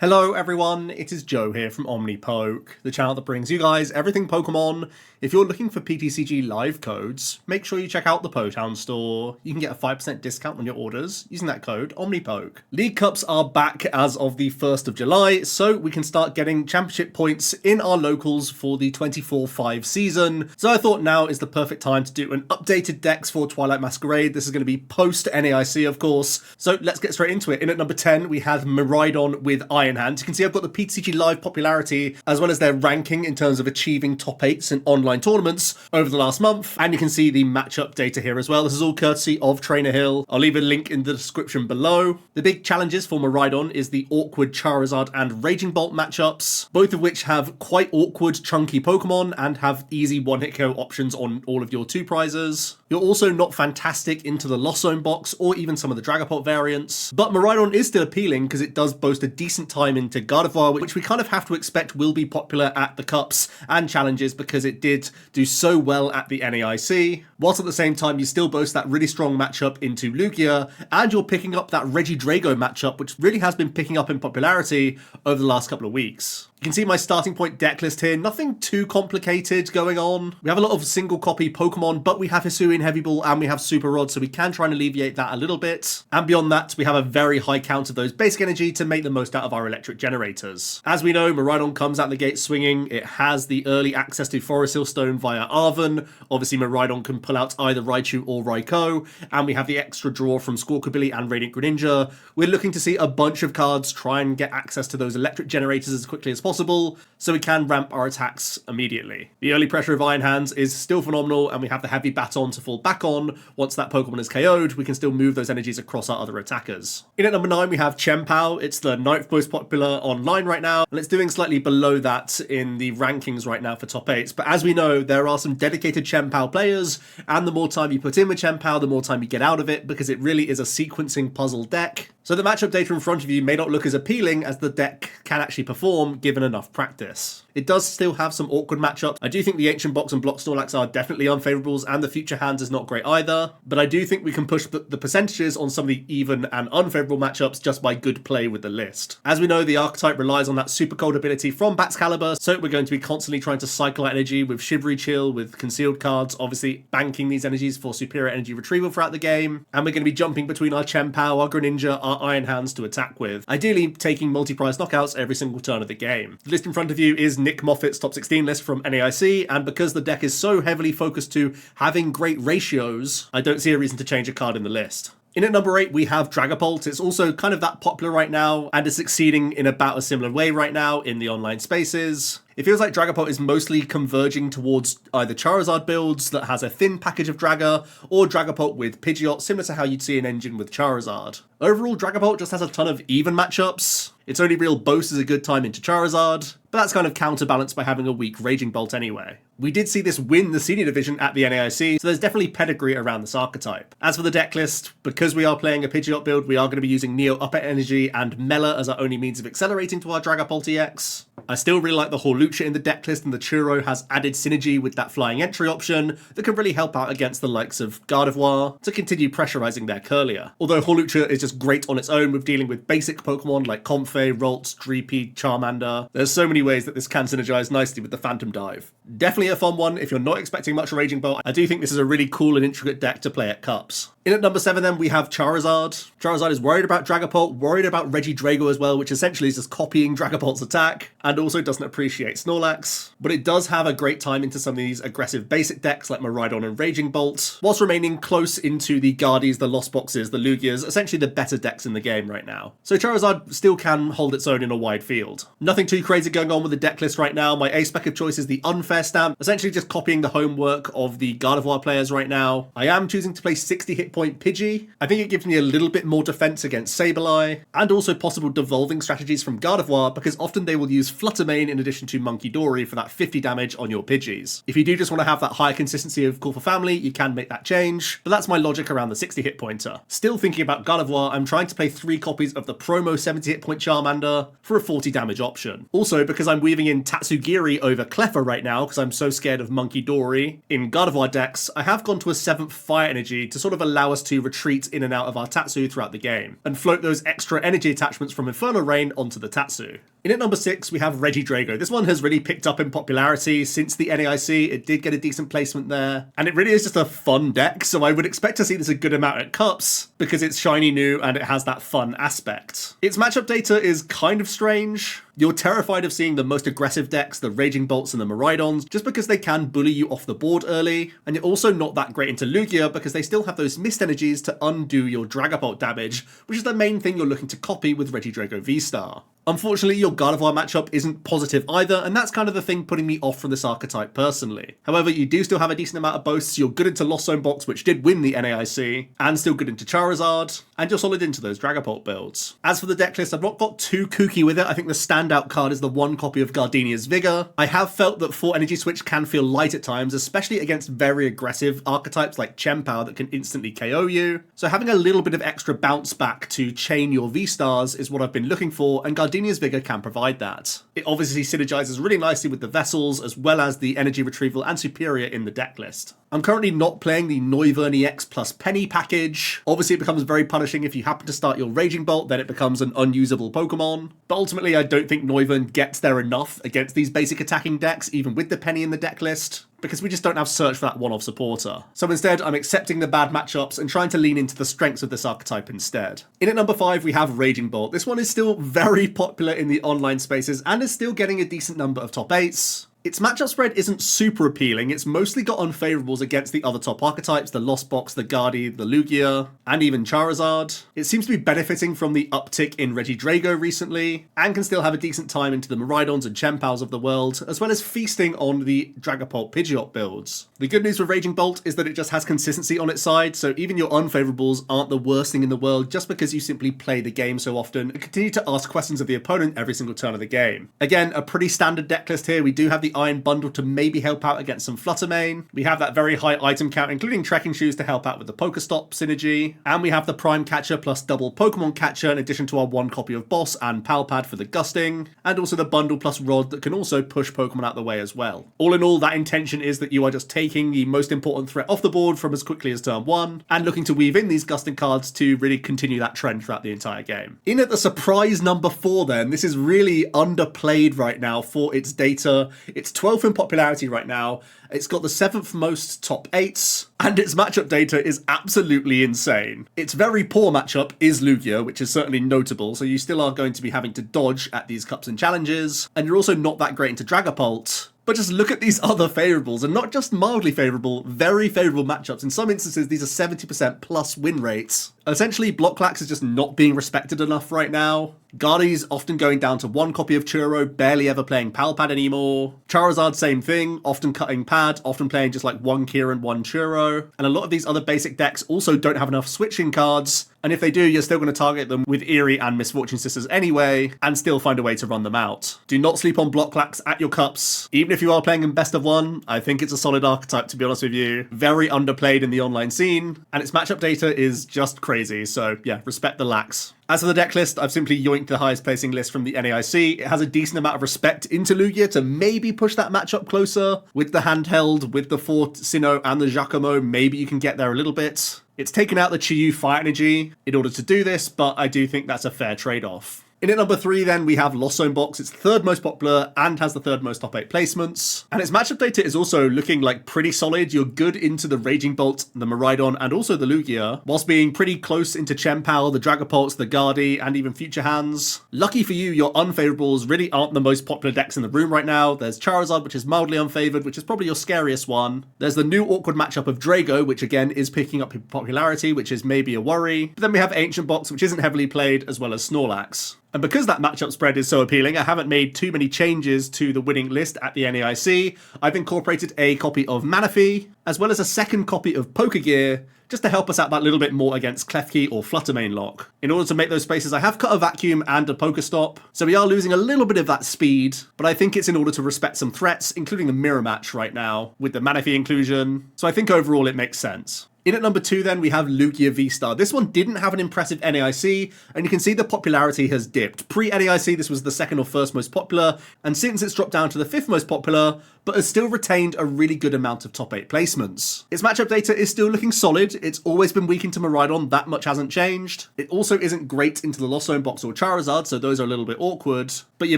Hello everyone, it is Joe here from OmniPoke, the channel that brings you guys everything Pokemon. If you're looking for PTCG live codes, make sure you check out the Potown store. You can get a 5% discount on your orders using that code OmniPoke. League Cups are back as of the 1st of July, so we can start getting championship points in our locals for the 24-5 season. So I thought now is the perfect time to do an updated dex for Twilight Masquerade. This is going to be post-NAIC, of course. So let's get straight into it. In at number 10, we have Miraidon with Iron Hand. You can see I've got the PTCG Live popularity as well as their ranking in terms of achieving top 8s in online tournaments over the last month, and you can see the matchup data here as well. This is all courtesy of Trainer Hill. I'll leave a link in the description below. The big challenges for Miraidon is the awkward Charizard and Raging Bolt matchups, both of which have quite awkward chunky Pokemon and have easy one-hit KO options on all of your 2 prizes. You're also not fantastic into the Lost Zone box or even some of the Dragapult variants, but Miraidon is still appealing because it does boast a decent time into Gardevoir, which we kind of have to expect will be popular at the Cups and challenges because it did do so well at the NAIC, whilst at the same time you still boast that really strong matchup into Lugia, and you're picking up that Regidrago matchup, which really has been picking up in popularity over the last couple of weeks. You can see my starting point deck list here, nothing too complicated going on. We have a lot of single copy Pokemon, but we have Hisuian Heavy Ball and we have Super Rod, so we can try and alleviate that a little bit. And beyond that, we have a very high count of those basic energy to make the most out of our electric generators. As we know, Miraidon comes out the gate swinging. It has the early access to Forest Hill Stone via Arven. Obviously, Miraidon can pull out either Raichu or Raikou, and we have the extra draw from Squawkabilly and Radiant Greninja. We're looking to see a bunch of cards try and get access to those electric generators as quickly as possible, so we can ramp our attacks immediately. The early pressure of Iron Hands is still phenomenal, and we have the heavy baton to fall back on. Once that Pokemon is KO'd, we can still move those energies across our other attackers. In at number 9, we have Chien-Pao. It's the 9th most popular online right now, and it's doing slightly below that in the rankings right now for top 8s. But as we know, there are some dedicated Chien-Pao players, and the more time you put in with Chien-Pao, the more time you get out of it, because it really is a sequencing puzzle deck. So the matchup data in front of you may not look as appealing as the deck can actually perform given enough practice. It does still have some awkward matchups. I do think the Ancient Box and Block Snorlax are definitely unfavourables, and the Future Hands is not great either, but I do think we can push the percentages on some of the even and unfavourable matchups just by good play with the list. As we know, the Archetype relies on that Super Cold ability from Baxcalibur, so we're going to be constantly trying to cycle out energy with Shivery Chill, with concealed cards, obviously banking these energies for superior energy retrieval throughout the game, and we're going to be jumping between our Chien-Pao, our Greninja, our Iron Hands to attack with, ideally taking multi-prize knockouts every single turn of the game. The list in front of you is Nick Moffat's top 16 list from NAIC, and because the deck is so heavily focused to having great ratios, I don't see a reason to change a card in the list. In at number 8, we have Dragapult. It's also kind of that popular right now, and is succeeding in about a similar way right now in the online spaces. It feels like Dragapult is mostly converging towards either Charizard builds that has a thin package of Draga, or Dragapult with Pidgeot, similar to how you'd see an engine with Charizard. Overall, Dragapult just has a ton of even matchups. Its only real boast is a good time into Charizard, but that's kind of counterbalanced by having a weak Raging Bolt anyway. We did see this win the senior division at the NAIC, so there's definitely pedigree around this archetype. As for the deck list, because we are playing a Pidgeot build, we are going to be using Neo Upper Energy and Mela as our only means of accelerating to our Dragapult EX. I still really like the Horlucha in the deck list, and the Churro has added synergy with that flying entry option that can really help out against the likes of Gardevoir to continue pressurizing their Curlier. Although Horlucha is just great on its own with dealing with basic Pokemon like Comfey, Ralts, Dreepy, Charmander. There's so many ways that this can synergize nicely with the Phantom Dive. Definitely a fun one if you're not expecting much Raging Bolt. I do think this is a really cool and intricate deck to play at Cups. In at number 7 then, we have Charizard. Charizard is worried about Dragapult, worried about Regidrago as well, which essentially is just copying Dragapult's attack, and also doesn't appreciate Snorlax. But it does have a great time into some of these aggressive basic decks like Miraidon and Raging Bolt, whilst remaining close into the Guardies, the Lost Boxes, the Lugias, essentially the better decks in the game right now. So Charizard still can hold its own in a wide field. Nothing too crazy going on with the deck list right now. My A-spec of choice is the Unfair stamp, essentially just copying the homework of the Gardevoir players right now. I am choosing to play 60 hit point Pidgey. I think it gives me a little bit more defense against Sableye, and also possible devolving strategies from Gardevoir, because often they will use Flutter Mane in addition to Monkey Dory for that 50 damage on your Pidgeys. If you do just want to have that higher consistency of Call for Family, you can make that change, but that's my logic around the 60 hit pointer. Still thinking about Gardevoir, I'm trying to play 3 copies of the promo 70 hit point Charmander for a 40 damage option. Also, because I'm weaving in Tatsugiri over Cleffa right now, because I'm so so scared of Monkey Dory. In Gardevoir decks, I have gone to a 7th Fire Energy to sort of allow us to retreat in and out of our Tatsu throughout the game, and float those extra energy attachments from Infernal Rain onto the Tatsu. In at number 6, we have Regidrago. This one has really picked up in popularity since the NAIC. It did get a decent placement there, and it really is just a fun deck, so I would expect to see this a good amount at Cups, because it's shiny new and it has that fun aspect. Its matchup data is kind of strange. You're terrified of seeing the most aggressive decks, the Raging Bolts and the Miraidons, just because they can bully you off the board early, and you're also not that great into Lugia because they still have those mist energies to undo your Dragapult damage, which is the main thing you're looking to copy with Regidrago VSTAR. Unfortunately, your Gardevoir matchup isn't positive either, and that's kind of the thing putting me off from this archetype personally. However, you do still have a decent amount of boasts. You're good into Lost Zone Box, which did win the NAIC, and still good into Charizard, and you're solid into those Dragapult builds. As for the deck list, I've not got too kooky with it. I think the standout card is the 1 copy of Gardenia's Vigor. I have felt that 4 Energy Switch can feel light at times, especially against very aggressive archetypes like Chien-Pao that can instantly KO you. So having a little bit of extra bounce back to chain your V-Stars is what I've been looking for, and Gardenia's Vigor can provide that. It obviously synergizes really nicely with the Vessels, as well as the Energy Retrieval and Superior in the deck list. I'm currently not playing the Noivern EX plus Penny package. Obviously it becomes very punishing if you happen to start your Raging Bolt, then it becomes an unusable Pokemon. But ultimately I don't think Noivern gets there enough against these basic attacking decks, even with the Penny in the deck list, because we just don't have search for that one-off supporter. So instead, I'm accepting the bad matchups and trying to lean into the strengths of this archetype instead. In at number 5, we have Raging Bolt. This one is still very popular in the online spaces and is still getting a decent number of top 8s. Its matchup spread isn't super appealing. It's mostly got unfavourables against the other top archetypes, the Lost Box, the Gardy, the Lugia, and even Charizard. It seems to be benefiting from the uptick in Regidrago recently, and can still have a decent time into the Miraidons and Chien-Paos of the world, as well as feasting on the Dragapult Pidgeot builds. The good news for Raging Bolt is that it just has consistency on its side, so even your unfavourables aren't the worst thing in the world just because you simply play the game so often and continue to ask questions of the opponent every single turn of the game. Again, a pretty standard deck list here. We do have the Iron Bundle to maybe help out against some Fluttermane. We have that very high item count, including Trekking Shoes to help out with the Pokestop synergy. And we have the Prime Catcher plus double Pokemon Catcher in addition to our 1 copy of Boss and Palpad for the Gusting. And also the Bundle plus Rod that can also push Pokemon out the way as well. All in all, that intention is that you are just taking the most important threat off the board from as quickly as turn 1 and looking to weave in these Gusting cards to really continue that trend throughout the entire game. In at the surprise number 4 then, this is really underplayed right now for its data. It's 12th in popularity right now. It's got the 7th most top 8s, and its matchup data is absolutely insane. Its very poor matchup is Lugia, which is certainly notable, so you still are going to be having to dodge at these cups and challenges, and you're also not that great into Dragapult. But just look at these other favourables, and not just mildly favourable, very favourable matchups. In some instances, these are 70% plus win rates. Essentially, Blocklax is just not being respected enough right now. Gardy's often going down to 1 copy of Churro, barely ever playing Palpad anymore. Charizard, same thing, often cutting Pad, often playing just like 1 Kieran, 1 Churro. And a lot of these other basic decks also don't have enough switching cards, and if they do, you're still going to target them with Eerie and Misfortune Sisters anyway, and still find a way to run them out. Do not sleep on Blocklax at your cups. Even if you are playing in best of 1, I think it's a solid archetype, to be honest with you. Very underplayed in the online scene, and its matchup data is just crazy, so yeah, respect the lax. As for the deck list, I've simply yoinked the highest placing list from the NAIC. It has a decent amount of respect into Lugia to maybe push that matchup closer. With the handheld, with the 4 Sinnoh and the Giacomo, maybe you can get there a little bit. It's taken out the Chi-Yu Fire Energy in order to do this, but I do think that's a fair trade-off. In at number 3 then, we have Lost Zone Box. It's the 3rd most popular and has the 3rd most top 8 placements. And its matchup data is also looking like pretty solid. You're good into the Raging Bolt, the Miraidon, and also the Lugia, whilst being pretty close into Chien-Pao, the Dragapults, the Gardy, and even Future Hands. Lucky for you, your unfavourables really aren't the most popular decks in the room right now. There's Charizard, which is mildly unfavoured, which is probably your scariest one. There's the new awkward matchup of Drago, which again is picking up in popularity, which is maybe a worry. But then we have Ancient Box, which isn't heavily played, as well as Snorlax. And because that matchup spread is so appealing, I haven't made too many changes to the winning list at the NAIC. I've incorporated a copy of Manaphy, as well as a 2nd copy of Pokegear, just to help us out that little bit more against Klefki or Fluttermane lock. In order to make those spaces, I have cut a Vacuum and a Pokestop, so we are losing a little bit of that speed, but I think it's in order to respect some threats, including the Mirror Match right now, with the Manaphy inclusion, so I think overall it makes sense. In at number 2 then, we have Lugia VSTAR. This one didn't have an impressive NAIC, and you can see the popularity has dipped. Pre-NAIC, this was the 2nd or 1st most popular, and since it's dropped down to the 5th most popular, but has still retained a really good amount of top 8 placements. Its matchup data is still looking solid. It's always been weak into Miraidon, that much hasn't changed. It also isn't great into the Lost Zone box or Charizard, so those are a little bit awkward, but you're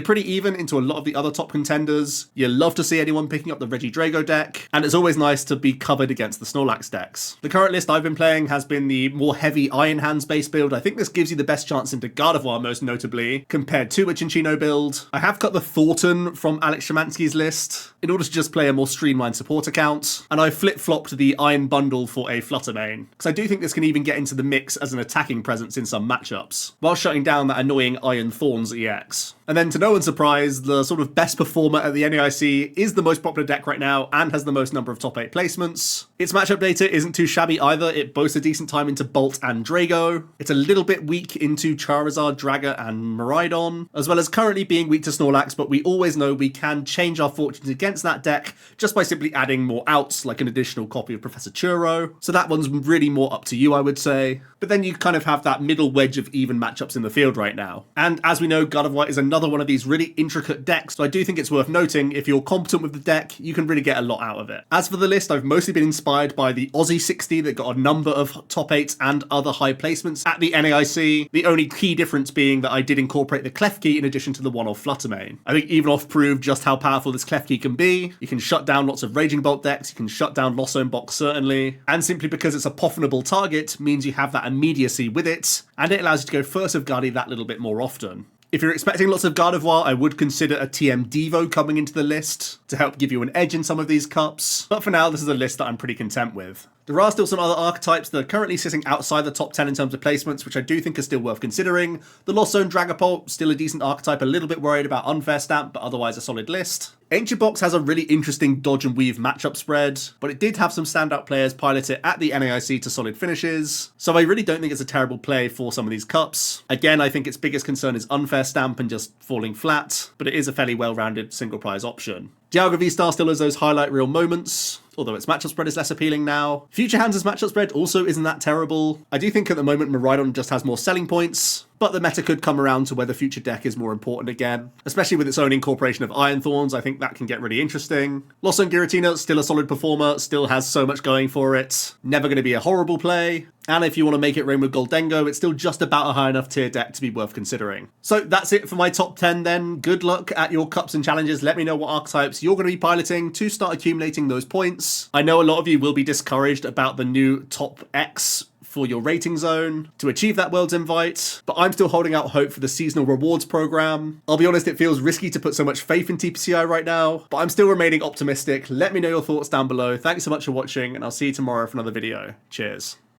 pretty even into a lot of the other top contenders. You love to see anyone picking up the Regidrago deck, and it's always nice to be covered against the Snorlax decks. The current list I've been playing has been the more heavy Iron Hands based build. I think this gives you the best chance into Gardevoir most notably, compared to a Chinchino build. I have cut the Thornton from Alex Szymanski's list in order to just play a more streamlined support account, and I flip-flopped the Iron Bundle for a Flutter main, because I do think this can even get into the mix as an attacking presence in some matchups, while shutting down that annoying Iron Thorns EX. And then to no one's surprise, the sort of best performer at the NAIC is the most popular deck right now and has the most number of top 8 placements. Its matchup data isn't too shabby either. It boasts a decent time into Bolt and Drago. It's a little bit weak into Charizard, Draga and Miraidon, as well as currently being weak to Snorlax, but we always know we can change our fortunes against that deck just by simply adding more outs, like an additional copy of Professor Churro. So that one's really more up to you, I would say. But then you kind of have that middle wedge of even matchups in the field right now. And as we know, Gardevoir is another one of these really intricate decks, so I do think it's worth noting, if you're competent with the deck, you can really get a lot out of it. As for the list, I've mostly been inspired by the Aussie 60 that got a number of top 8s and other high placements at the NAIC, the only key difference being that I did incorporate the Klefki in addition to the one-off Flutter main. I think Evenhoff proved just how powerful this Klefki can be. You can shut down lots of Raging Bolt decks, you can shut down Lost Zone box certainly, and simply because it's a poffinable target means you have that immediacy with it, and it allows you to go first of Guardy that little bit more often. If you're expecting lots of Gardevoir, I would consider a TM Devo coming into the list to help give you an edge in some of these cups, but for now this is a list that I'm pretty content with. There are still some other archetypes that are currently sitting outside the top 10 in terms of placements, which I do think are still worth considering. The Lost Zone Dragapult, still a decent archetype, a little bit worried about Unfair Stamp, but otherwise a solid list. Ancient Box has a really interesting dodge and weave matchup spread, but it did have some standout players pilot it at the NAIC to solid finishes, so I really don't think it's a terrible play for some of these cups. Again, I think its biggest concern is Unfair Stamp and just falling flat, but it is a fairly well-rounded single prize option. Dialga VSTAR still has those highlight reel moments, although its matchup spread is less appealing now. Future Hands' matchup spread also isn't that terrible. I do think at the moment Miraidon just has more selling points, but the meta could come around to where the future deck is more important again, especially with its own incorporation of Iron Thorns. I think that can get really interesting. Lost Zone Giratina, still a solid performer, still has so much going for it. Never going to be a horrible play. And if you want to make it rain with Goldengo, it's still just about a high enough tier deck to be worth considering. So that's it for my top 10 then. Good luck at your cups and challenges. Let me know what archetypes you're going to be piloting to start accumulating those points. I know a lot of you will be discouraged about the new top X for your rating zone to achieve that world's invite, but I'm still holding out hope for the seasonal rewards program. I'll be honest, it feels risky to put so much faith in TPCI right now, but I'm still remaining optimistic. Let me know your thoughts down below. Thanks so much for watching, and I'll see you tomorrow for another video. Cheers.